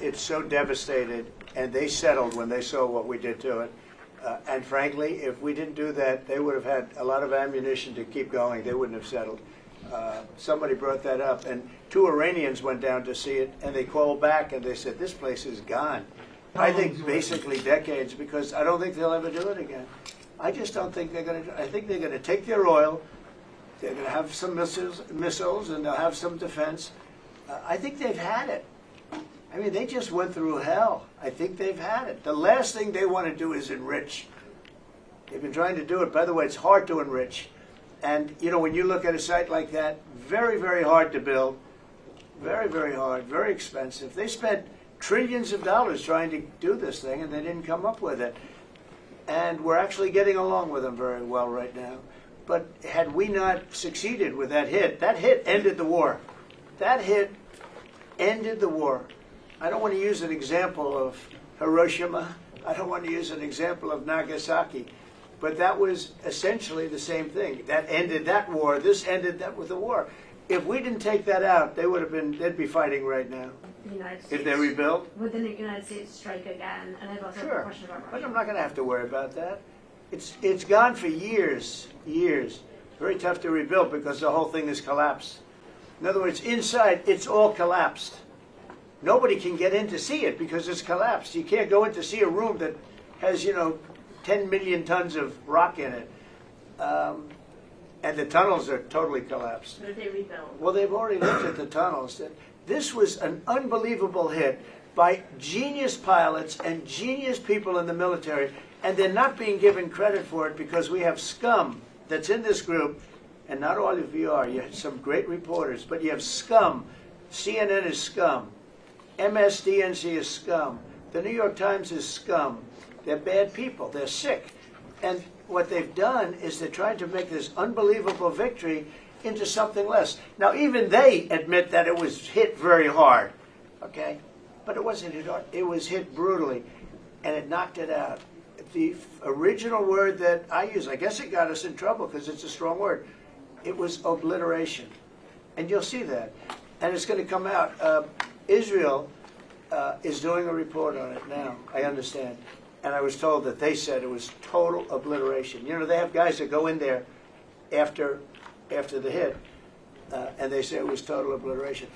it's so devastated, and they settled when they saw what we did to it. And frankly, if we didn't do that, they would have had a lot of ammunition to keep going. They wouldn't have settled. Somebody brought that up, and 2 Iranians went down to see it, and they called back and they said, this place is gone. I think basically decades, because I don't think they'll ever do it again. I just don't think they're going to. I think they're going to take their oil. They're going to have some missiles, and they'll have some defense. I think they've had it. I mean, they just went through hell. I think they've had it. The last thing they want to do is enrich. They've been trying to do it. By the way, it's hard to enrich. And, you know, when you look at a site like that, very, very hard to build. Very, very hard. Very expensive. They spent trillions of dollars trying to do this thing, and they didn't come up with it. And we're actually getting along with them very well right now. But had we not succeeded with that hit ended the war. That hit ended the war. I don't want to use an example of Hiroshima. I don't want to use an example of Nagasaki. But that was essentially the same thing. That ended that war. This ended that with the war. If we didn't take that out, they'd be fighting right now. The United States, if they rebuilt? Would the United States strike again? And I've also sure. a question about Russia. But I'm not going to have to worry about that. It's gone for years. Very tough to rebuild because the whole thing has collapsed. In other words, inside, it's all collapsed. Nobody can get in to see it because it's collapsed. You can't go in to see a room that has, 10 million tons of rock in it. And the tunnels are totally collapsed. But if they rebuild? Well, they've already looked at the tunnels. This was an unbelievable hit by genius pilots and genius people in the military, and they're not being given credit for it because we have scum that's in this group, and not all of you are. You have some great reporters, but you have scum. CNN is scum. MSDNC is scum. The New York Times is scum. They're bad people. They're sick. And what they've done is they're trying to make this unbelievable victory into something less. Now, even they admit that it was hit very hard, okay? But it wasn't hit hard. It was hit brutally, and it knocked it out. The original word that I use, I guess it got us in trouble because it's a strong word. It was obliteration. And you'll see that. And it's going to come out. Israel is doing a report on it now, I understand. And I was told that they said it was total obliteration. You know, they have guys that go in there after the hit, and they say it was total obliteration.